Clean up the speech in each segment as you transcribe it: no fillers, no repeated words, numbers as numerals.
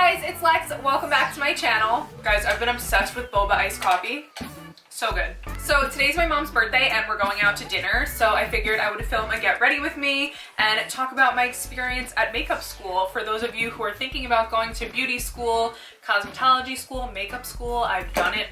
guys, it's Lex. Welcome back to my channel. Guys, I've been obsessed with boba iced coffee. So good. So today's my mom's birthday and we're going out to dinner, so I figured I would film a get ready with me and talk about my experience at makeup school. For those of you who are thinking about going to beauty school, cosmetology school, makeup school, I've done it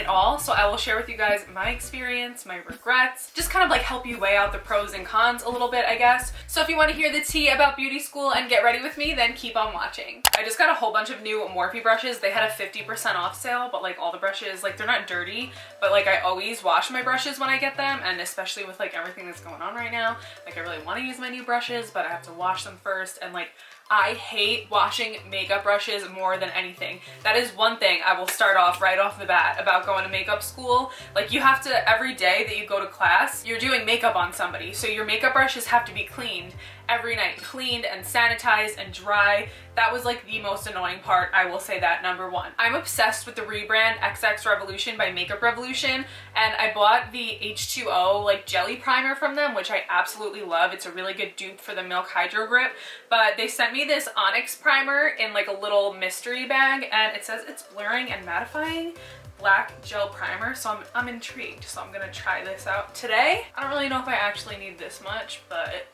all, so I will share with you guys my experience, my regrets, just kind of like help you weigh out the pros and cons a little bit, I guess. So if you want to hear the tea about beauty school and get ready with me, then keep on watching. I just got a whole bunch of new Morphe brushes. They had a 50% off sale, but like all the brushes, like they're not dirty, but like I always wash my brushes when I get them, and especially with like everything that's going on right now, like I really want to use my new brushes, but I have to wash them first, and like I hate washing makeup brushes more than anything. That is one thing I will start off right off the bat about going to makeup school. Like you have to, every day that you go to class, you're doing makeup on somebody. So your makeup brushes have to be cleaned every night. Cleaned and sanitized and dry. That was like the most annoying part, I will say that, number one. I'm obsessed with the rebrand XX Revolution by Makeup Revolution, and I bought the H2O like jelly primer from them, which I absolutely love. It's a really good dupe for the Milk Hydro Grip, but they sent me this Onyx primer in like a little mystery bag, and it says it's blurring and mattifying black gel primer, so I'm intrigued, so I'm gonna try this out today. I don't really know if I actually need this much, but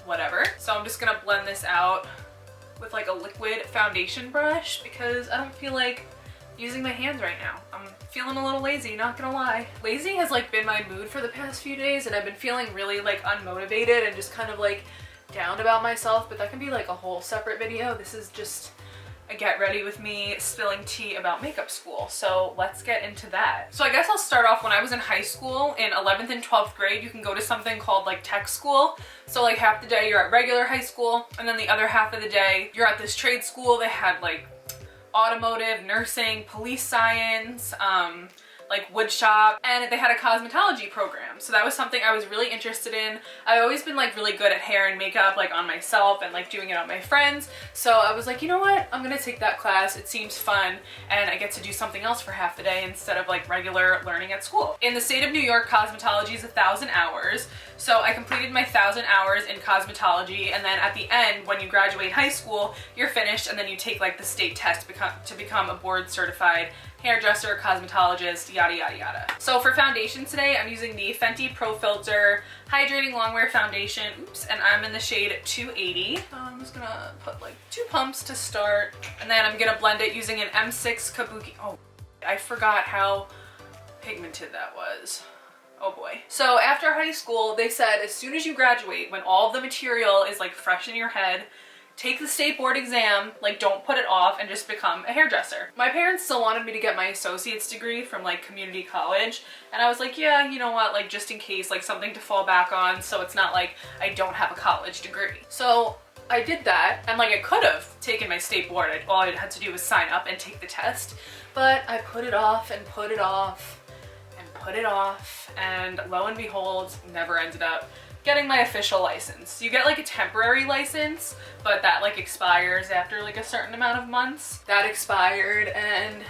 whatever. So I'm just gonna blend this out with like a liquid foundation brush because I don't feel like using my hands right now. I'm feeling a little lazy, not gonna lie. Lazy has like been my mood for the past few days, and I've been feeling really like unmotivated and just kind of like down about myself, but that can be like a whole separate video. This is just a get ready with me spilling tea about makeup school, so let's get into that. So I guess I'll start off when I was in high school. In 11th and 12th grade, you can go to something called like tech school. So like half the day you're at regular high school, and then the other half of the day you're at this trade school. They had like automotive, nursing, police science, like wood shop, and they had a cosmetology program. So that was something I was really interested in. I've always been like really good at hair and makeup, like on myself and like doing it on my friends. So I was like, you know what? I'm gonna take that class. It seems fun, and I get to do something else for half the day instead of like regular learning at school. In the state of New York, cosmetology is 1,000 hours. So I completed my 1,000 hours in cosmetology, and then at the end, when you graduate high school, you're finished, and then you take like the state test to become a board certified hairdresser, cosmetologist, yada yada yada. So for foundation today, I'm using the Fenty Pro Filter Hydrating Longwear Foundation. Oops, and I'm in the shade 280. I'm just gonna put like 2 pumps to start, and then I'm gonna blend it using an M6 Kabuki. Oh, I forgot how pigmented that was. Oh boy. So after high school, they said as soon as you graduate, when all of the material is like fresh in your head, take the state board exam, like don't put it off, and just become a hairdresser. My parents still wanted me to get my associate's degree from like community college, and I was like, yeah, you know what, like just in case, like something to fall back on, so it's not like I don't have a college degree. So I did that, and like I could have taken my state board. All I had to do was sign up and take the test, but I put it off and put it off and put it off, and lo and behold, never ended up getting my official license. You get like a temporary license, but that like expires after like a certain amount of months. That expired, and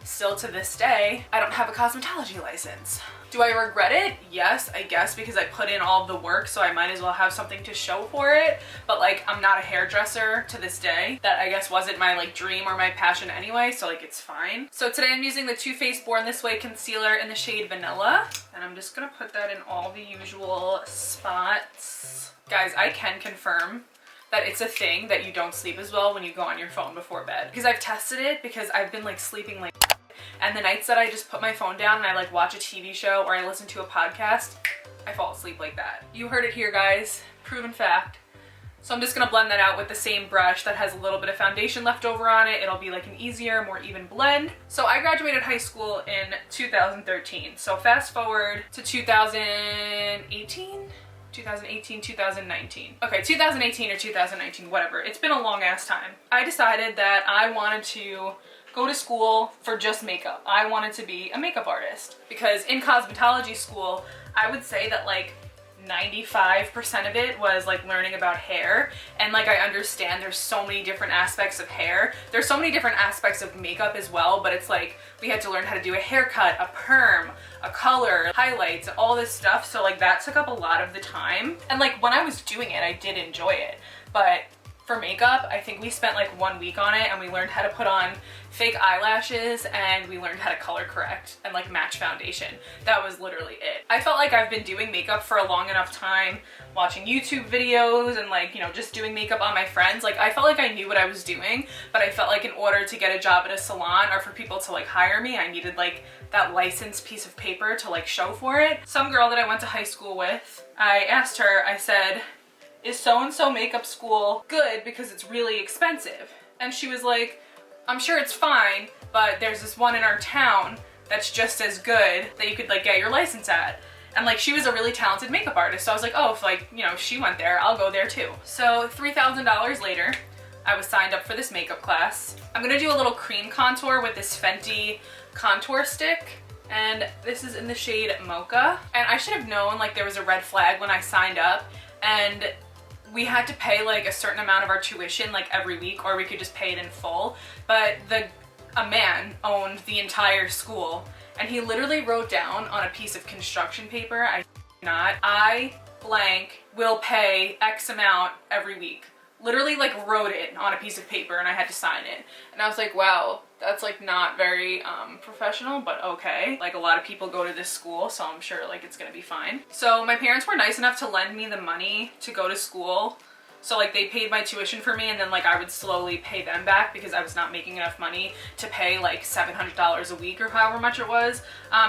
still to this day, I don't have a cosmetology license. Do I regret it? Yes, I guess, because I put in all of the work, so I might as well have something to show for it. But like, I'm not a hairdresser to this day. That I guess wasn't my like dream or my passion anyway, so like it's fine. So today I'm using the Too Faced Born This Way concealer in the shade Vanilla, and I'm just gonna put that in all the usual spots. Guys, I can confirm that it's a thing that you don't sleep as well when you go on your phone before bed. Because I've tested it, because I've been like sleeping like, and the nights that I just put my phone down and I like watch a TV show or I listen to a podcast, I fall asleep like that. You heard it here, guys. Proven fact. So I'm just gonna blend that out with the same brush that has a little bit of foundation left over on it. It'll be like an easier, more even blend. So I graduated high school in 2013. So fast forward to 2018, 2019. Okay, 2018 or 2019, whatever. It's been a long ass time. I decided that I wanted to go to school for just makeup. I wanted to be a makeup artist, because in cosmetology school, I would say that like 95% of it was like learning about hair, and like I understand there's so many different aspects of hair. There's so many different aspects of makeup as well, but it's like we had to learn how to do a haircut, a perm, a color, highlights, all this stuff. So like that took up a lot of the time, and like when I was doing it, I did enjoy it, but for makeup. I think we spent like 1 week on it, and we learned how to put on fake eyelashes, and we learned how to color correct and like match foundation. That was literally it. I felt like I've been doing makeup for a long enough time, watching YouTube videos and like, you know, just doing makeup on my friends. Like I felt like I knew what I was doing, but I felt like in order to get a job at a salon or for people to like hire me, I needed like that licensed piece of paper to like show for it. Some girl that I went to high school with, I asked her, I said, is so-and-so makeup school good because it's really expensive? And she was like, I'm sure it's fine, but there's this one in our town that's just as good that you could like get your license at. And like she was a really talented makeup artist, so I was like, oh, if like, you know, she went there, I'll go there too. So $3,000 later, I was signed up for this makeup class. I'm gonna do a little cream contour with this Fenty contour stick, and this is in the shade Mocha. And I should have known like there was a red flag when I signed up, and we had to pay like a certain amount of our tuition like every week, or we could just pay it in full. But a man owned the entire school, and he literally wrote down on a piece of construction paper, I blank will pay X amount every week. Literally like wrote it on a piece of paper, and I had to sign it. And I was like, wow, that's like not very professional, but okay. Like a lot of people go to this school, so I'm sure like it's gonna be fine. So my parents were nice enough to lend me the money to go to school. So like they paid my tuition for me, and then like I would slowly pay them back because I was not making enough money to pay like $700 a week or however much it was.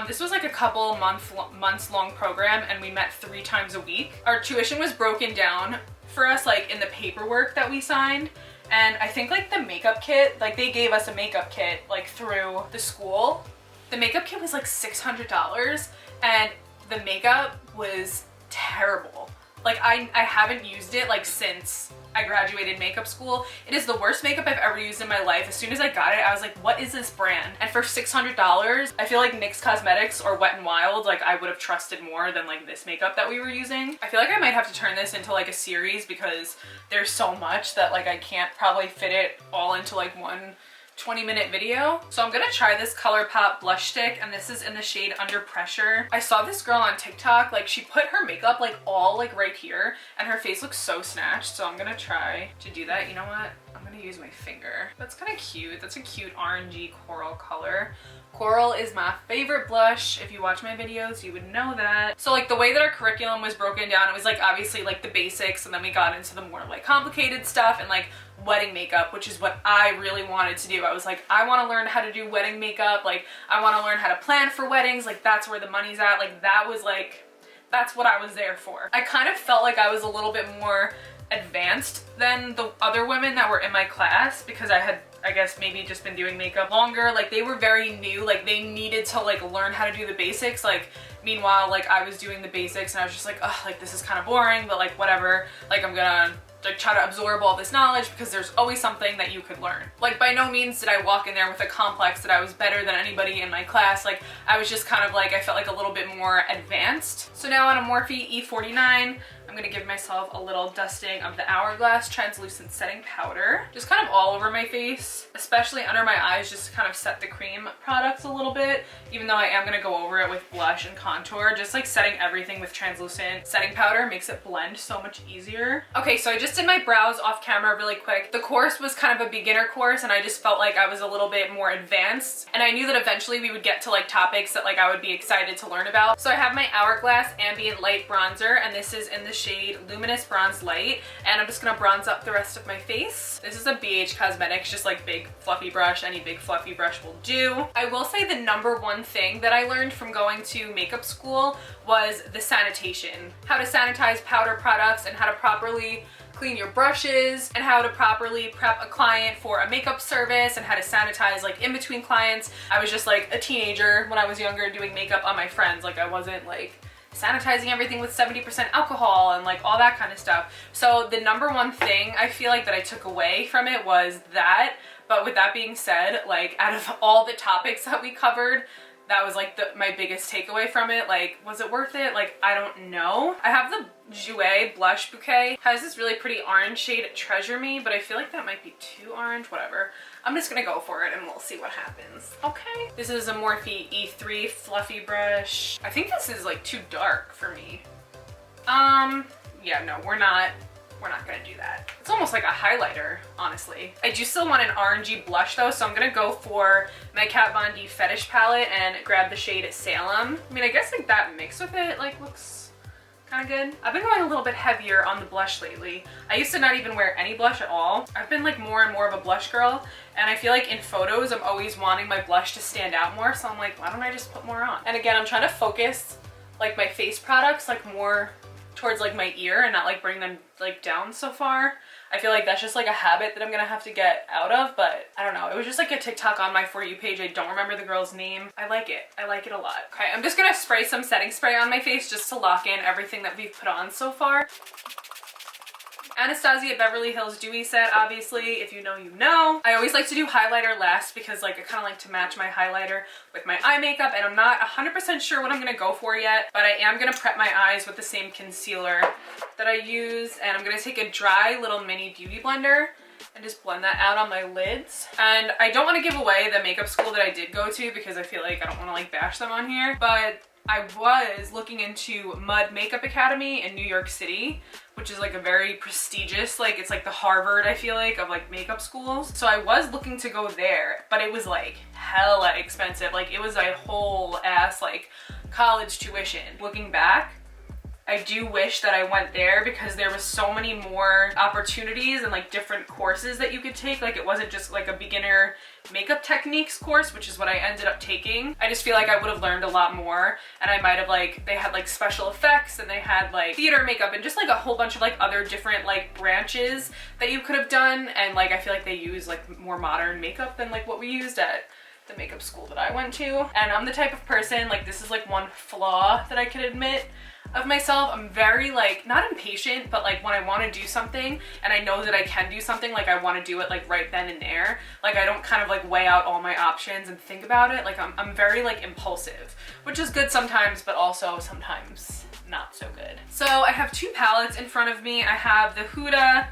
This was like a couple months long program, and we met 3 times a week. Our tuition was broken down for us like in the paperwork that we signed. And I think like the makeup kit, like they gave us a makeup kit like through the school. The makeup kit was like $600, and the makeup was terrible. Like I haven't used it like since I graduated makeup school. It is the worst makeup I've ever used in my life. As soon as I got it, I was like, what is this brand? And for $600, I feel like NYX Cosmetics or Wet n Wild, like I would have trusted more than like this makeup that we were using. I feel like I might have to turn this into like a series because there's so much that like I can't probably fit it all into like one 20-minute video. So I'm gonna try this ColourPop blush stick, and this is in the shade Under Pressure. I saw this girl on TikTok, like she put her makeup like all like right here, and her face looks so snatched. So I'm gonna try to do that. You know what? I'm gonna use my finger. That's kind of cute. That's a cute orangey coral color. Coral is my favorite blush. If you watch my videos, you would know that. So like the way that our curriculum was broken down, it was like obviously like the basics, and then we got into the more like complicated stuff and like wedding makeup, which is what I really wanted to do. I was like, I want to learn how to do wedding makeup. Like I want to learn how to plan for weddings. Like that's where the money's at. Like that was like, that's what I was there for. I kind of felt like I was a little bit more advanced than the other women that were in my class because I had, I guess, maybe just been doing makeup longer. Like they were very new, like they needed to like learn how to do the basics. Like meanwhile, like I was doing the basics and I was just like, oh, like this is kind of boring, but like whatever, like I'm gonna like try to absorb all this knowledge because there's always something that you could learn. Like by no means did I walk in there with a complex that I was better than anybody in my class. Like I was just kind of like, I felt like a little bit more advanced. So now on a Morphe E49, I'm gonna give myself a little dusting of the Hourglass Translucent Setting Powder. Just kind of all over my face, especially under my eyes, just to kind of set the cream products a little bit, even though I am gonna go over it with blush and contour. Just like setting everything with translucent setting powder makes it blend so much easier. Okay, so I just did my brows off camera really quick. The course was kind of a beginner course, and I just felt like I was a little bit more advanced, and I knew that eventually we would get to like topics that like I would be excited to learn about. So I have my Hourglass Ambient Light Bronzer, and this is in the shade Luminous Bronze Light, and I'm just gonna bronze up the rest of my face. This is a BH Cosmetics, just like big fluffy brush. Any big fluffy brush will do. I will say the number one thing that I learned from going to makeup school was the sanitation. How to sanitize powder products, and how to properly clean your brushes, and how to properly prep a client for a makeup service, and how to sanitize like in between clients. I was just like a teenager when I was younger doing makeup on my friends. Like I wasn't like sanitizing everything with 70% alcohol and like all that kind of stuff. So the number one thing I feel like that I took away from it was that. But with that being said, like out of all the topics that we covered, that was like my biggest takeaway from it. Like, was it worth it? Like, I don't know. I have the Jouer blush bouquet. It has this really pretty orange shade, Treasure Me, but I feel like that might be too orange, whatever. I'm just gonna go for it and we'll see what happens. Okay. This is a Morphe E3 fluffy brush. I think this is like too dark for me. Yeah, no, we're not we're not gonna do that. It's almost like a highlighter, honestly. I do still want an orangey blush though, so I'm gonna go for my Kat Von D Fetish palette and grab the shade Salem. I mean, I guess like that mixed with it like looks kind of good. I've been going a little bit heavier on the blush lately. I used to not even wear any blush at all. I've been like more and more of a blush girl, and I feel like in photos I'm always wanting my blush to stand out more, so I'm like, why don't I just put more on? And again, I'm trying to focus like my face products like more towards like my ear and not like bring them like down so far. I feel like that's just like a habit that I'm gonna have to get out of, but I don't know. It was just like a TikTok on my For You page. I don't remember the girl's name. I like it. I like it a lot. Okay, I'm just gonna spray some setting spray on my face just to lock in everything that we've put on so far. Anastasia Beverly Hills Dewy Set, obviously, if you know, you know. I always like to do highlighter last because like I kind of like to match my highlighter with my eye makeup, and I'm not 100% sure what I'm gonna go for yet, but I am gonna prep my eyes with the same concealer that I use, and I'm gonna take a dry little mini beauty blender and just blend that out on my lids. And I don't want to give away the makeup school that I did go to because I feel like I don't want to like bash them on here, but I was looking into Mud Makeup Academy in New York City, which is like a very prestigious, like it's like the Harvard, I feel like, of like makeup schools. So I was looking to go there, but it was like hella expensive. Like it was a whole ass like college tuition. Looking back, I do wish that I went there because there was so many more opportunities and like different courses that you could take. Like it wasn't just like a beginner makeup techniques course, which is what I ended up taking. I just feel like I would have learned a lot more, and I might have like, they had like special effects and they had like theater makeup and just like a whole bunch of like other different like branches that you could have done. And like I feel like they use like more modern makeup than like what we used at the makeup school that I went to. And I'm the type of person, like this is like one flaw that I can admit of myself. I'm very like, not impatient, but like when I want to do something and I know that I can do something, like I want to do it like right then and there. Like I don't kind of like weigh out all my options and think about it. Like I'm very like impulsive, which is good sometimes, but also sometimes not so good. So I have two palettes in front of me. I have the Huda,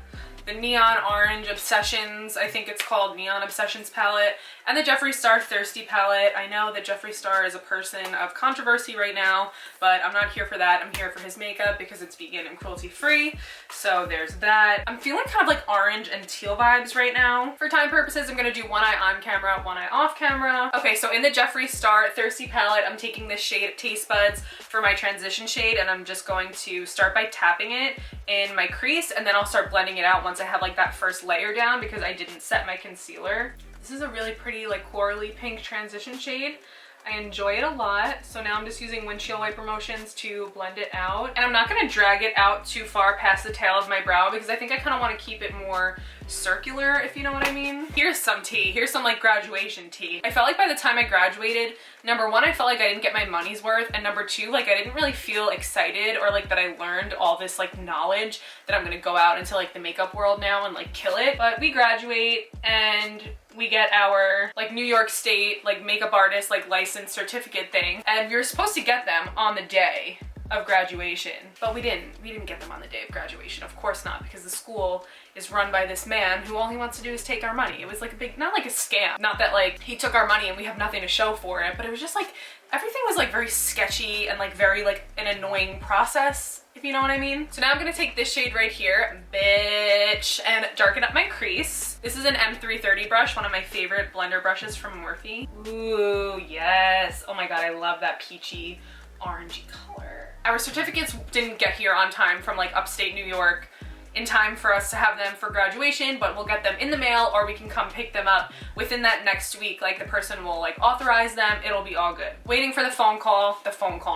the Neon Orange Obsessions, I think it's called Neon Obsessions palette, and the Jeffree Star Thirsty palette. I know that Jeffree Star is a person of controversy right now, but I'm not here for that. I'm here for his makeup because it's vegan and cruelty free. So there's that. I'm feeling kind of like orange and teal vibes right now. For time purposes, I'm gonna do one eye on camera, one eye off camera. Okay, so in the Jeffree Star Thirsty palette, I'm taking this shade Taste Buds for my transition shade, and I'm just going to start by tapping it in my crease, and then I'll start blending it out once I have like that first layer down because I didn't set my concealer. This is a really pretty like corally pink transition shade. I enjoy it a lot. So now I'm just using windshield wiper motions to blend it out. And I'm not gonna drag it out too far past the tail of my brow because I think I kind of want to keep it more circular, if you know what I mean. Here's some tea. Here's some like graduation tea. I felt like by the time I graduated, number one, I felt like I didn't get my money's worth, and number two, like I didn't really feel excited or like that I learned all this like knowledge that I'm gonna go out into like the makeup world now and like kill it. But we graduate and we get our like New York State like makeup artist like license certificate thing, and you're supposed to get them on the day of graduation, but we didn't get them on the day of graduation. Of course not, because the school is run by this man who all he wants to do is take our money. It was like a big, not like a scam, not that like he took our money and we have nothing to show for it, but it was just like everything was like very sketchy and like very like an annoying process, if you know what I mean. So now I'm gonna take this shade right here, bitch, and darken up my crease. This is an M330 brush, one of my favorite blender brushes from Morphe. Ooh, yes. Oh my God, I love that peachy orangey color. Our certificates didn't get here on time from like upstate New York in time for us to have them for graduation, but we'll get them in the mail or we can come pick them up within that next week. Like the person will like authorize them, it'll be all good. Waiting for the phone call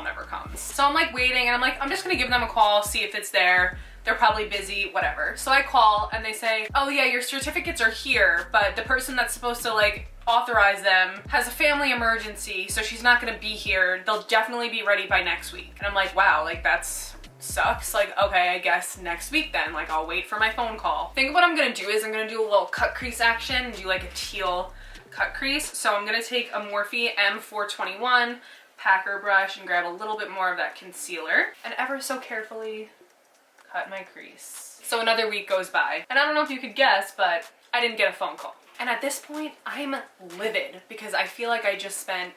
never comes. So I'm like waiting and I'm like, I'm just gonna give them a call, see if it's there. They're probably busy, whatever. So I call and they say, oh yeah, your certificates are here, but the person that's supposed to like authorize them has a family emergency, so she's not gonna be here. They'll definitely be ready by next week. And I'm like, wow, like that's sucks. Like, okay, I guess next week then, like I'll wait for my phone call. I think what I'm gonna do is I'm gonna do a little cut crease action and do like a teal cut crease. So I'm gonna take a Morphe M421 packer brush and grab a little bit more of that concealer and ever so carefully cut my crease. So another week goes by, and I don't know if you could guess, but I didn't get a phone call. And at this point, I'm livid because I feel like I just spent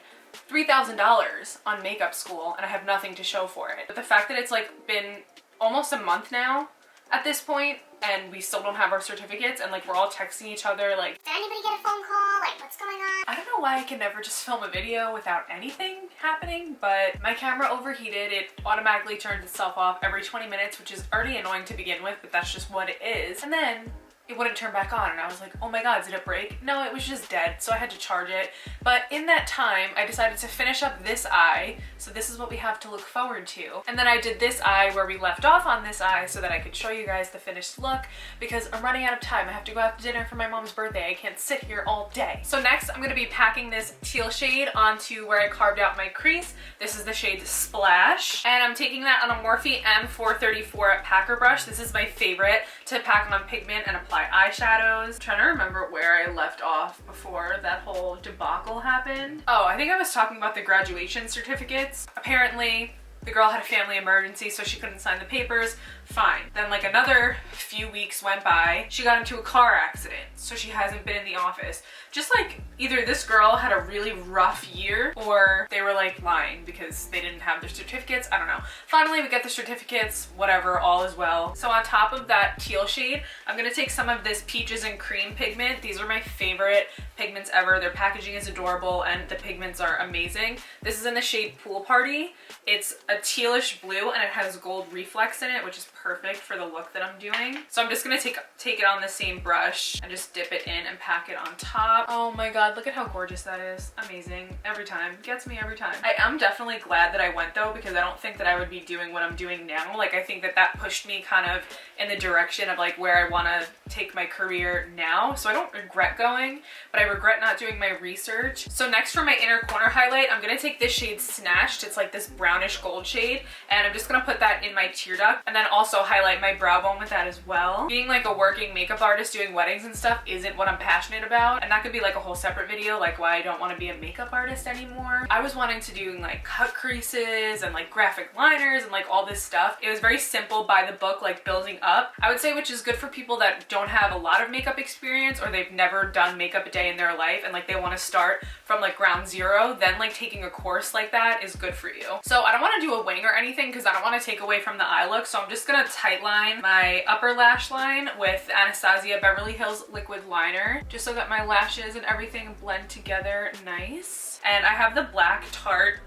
$3,000 on makeup school and I have nothing to show for it. But the fact that it's like been almost a month now at this point, and we still don't have our certificates, and like we're all texting each other like, did anybody get a phone call? Like, what's going on? I don't know why I can never just film a video without anything happening, but my camera overheated. It automatically turns itself off every 20 minutes, which is already annoying to begin with, but that's just what it is. And then it wouldn't turn back on, and I was like, oh my god, did it break? No, it was just dead, so I had to charge it. But in that time, I decided to finish up this eye, so this is what we have to look forward to. And then I did this eye where we left off on this eye so that I could show you guys the finished look, because I'm running out of time. I have to go out to dinner for my mom's birthday. I can't sit here all day. So next, I'm gonna be packing this teal shade onto where I carved out my crease. This is the shade Splash, and I'm taking that on a Morphe M434 packer brush. This is my favorite to pack on pigment and apply eyeshadows. I'm trying to remember where I left off before that whole debacle happened. Oh, I think I was talking about the graduation certificates. Apparently, the girl had a family emergency, so she couldn't sign the papers. Fine. Then like another few weeks went by. She got into a car accident, so she hasn't been in the office. Just like either this girl had a really rough year, or they were like lying because they didn't have their certificates. I don't know. Finally, we get the certificates, whatever, all is well. So on top of that teal shade, I'm gonna take some of this Peaches and Cream pigment. These are my favorite pigments ever. Their packaging is adorable and the pigments are amazing. This is in the shade Pool Party. It's a tealish blue and it has gold reflex in it, which is perfect for the look that I'm doing. So I'm just gonna take it on the same brush and just dip it in and pack it on top. Oh my god, look at how gorgeous that is. Amazing. Every time. Gets me every time. I am definitely glad that I went though, because I don't think that I would be doing what I'm doing now. Like, I think that that pushed me kind of in the direction of like where I want to take my career now. So I don't regret going, but I regret not doing my research. So next, for my inner corner highlight, I'm gonna take this shade Snatched. It's like this brownish gold shade, and I'm just gonna put that in my tear duct, and then also highlight my brow bone with that as well. Being like a working makeup artist doing weddings and stuff isn't what I'm passionate about, and that could be like a whole separate video, like why I don't want to be a makeup artist anymore. I was wanting to do like cut creases and like graphic liners and like all this stuff. It was very simple, by the book, like building up, I would say, which is good for people that don't have a lot of makeup experience, or they've never done makeup a day in their life and like they want to start from like ground zero. Then like taking a course like that is good for you. So I don't want to do a wing or anything because I don't want to take away from the eye look, so I'm just gonna tight line my upper lash line with Anastasia Beverly Hills liquid liner, just so that my lashes and everything blend together nice. And I have the black Tarte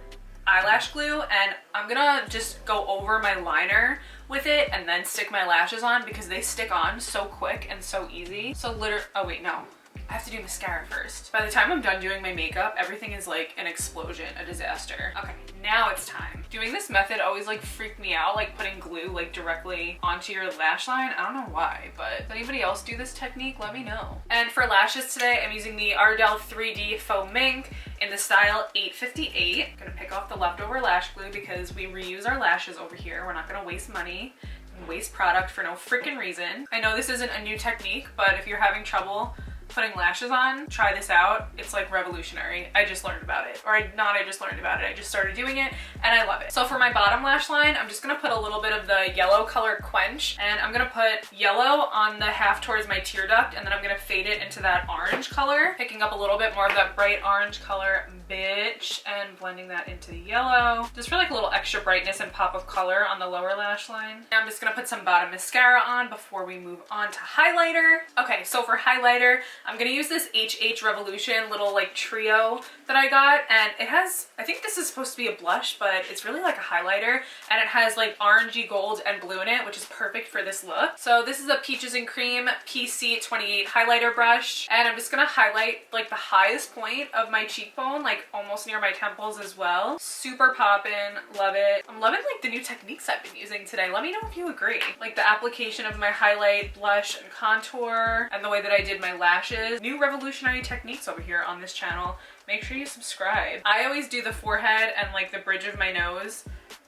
eyelash glue, and I'm gonna just go over my liner with it and then stick my lashes on because they stick on so quick and so easy. So oh wait, no. I have to do mascara first. By the time I'm done doing my makeup, everything is like an explosion, a disaster. Okay, now it's time. Doing this method always like freaked me out, like putting glue like directly onto your lash line. I don't know why, but does anybody else do this technique? Let me know. And for lashes today, I'm using the Ardell 3D Faux Mink in the style 858. I'm gonna pick off the leftover lash glue because we reuse our lashes over here. We're not gonna waste money and waste product for no freaking reason. I know this isn't a new technique, but if you're having trouble putting lashes on, try this out. It's like revolutionary. I just learned about it. Or I just learned about it. I just started doing it and I love it. So for my bottom lash line, I'm just gonna put a little bit of the yellow color Quench, and I'm gonna put yellow on the half towards my tear duct, and then I'm gonna fade it into that orange color, picking up a little bit more of that bright orange color, bitch, and blending that into the yellow, just for like a little extra brightness and pop of color on the lower lash line. Now I'm just gonna put some bottom mascara on before we move on to highlighter. Okay, so for highlighter, I'm gonna use this HH Revolution little like trio that I got, and it has, I think this is supposed to be a blush, but it's really like a highlighter, and it has like orangey gold and blue in it, which is perfect for this look. So this is a Peaches and Cream PC28 highlighter brush, and I'm just gonna highlight like the highest point of my cheekbone, like almost near my temples as well. Super poppin', love it. I'm loving like the new techniques I've been using today. Let me know if you agree. Like the application of my highlight, blush, and contour, and the way that I did my lashes. New revolutionary techniques over here on this channel. Make sure you subscribe. I always do the forehead and like the bridge of my nose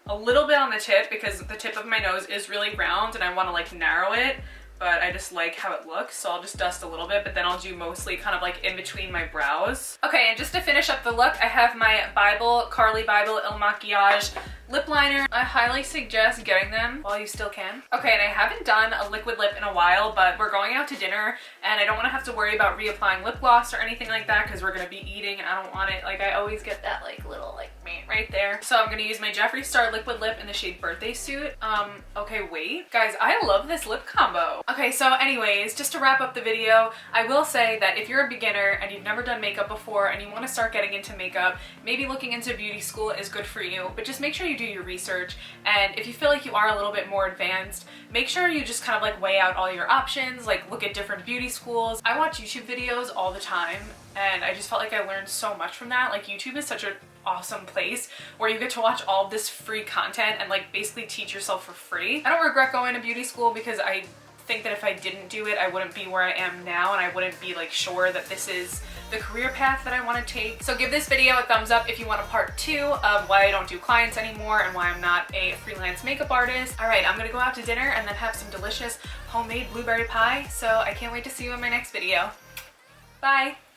a little bit on the tip because the tip of my nose is really round and I want to like narrow it, but I just like how it looks, so I'll just dust a little bit, but then I'll do mostly kind of like in between my brows. Okay, and just to finish up the look, I have my Carly Bible Il Makiage lip liner. I highly suggest getting them while you still can. Okay, and I haven't done a liquid lip in a while, but we're going out to dinner and I don't want to have to worry about reapplying lip gloss or anything like that because we're going to be eating and I don't want it. Like, I always get that like little like meh right there. So I'm going to use my Jeffree Star liquid lip in the shade Birthday Suit. Okay, wait. Guys, I love this lip combo. Okay, so anyways, just to wrap up the video, I will say that if you're a beginner and you've never done makeup before and you want to start getting into makeup, maybe looking into beauty school is good for you, but just make sure you do your research. And if you feel like you are a little bit more advanced, make sure you just kind of like weigh out all your options, like look at different beauty schools. I watch YouTube videos all the time and I just felt like I learned so much from that. Like, YouTube is such an awesome place where you get to watch all of this free content and like basically teach yourself for free. I don't regret going to beauty school because I think that if I didn't do it, I wouldn't be where I am now and I wouldn't be like sure that this is the career path that I want to take. So give this video a thumbs up if you want a part 2 of why I don't do clients anymore and why I'm not a freelance makeup artist. All right, I'm gonna go out to dinner and then have some delicious homemade blueberry pie. So I can't wait to see you in my next video. Bye.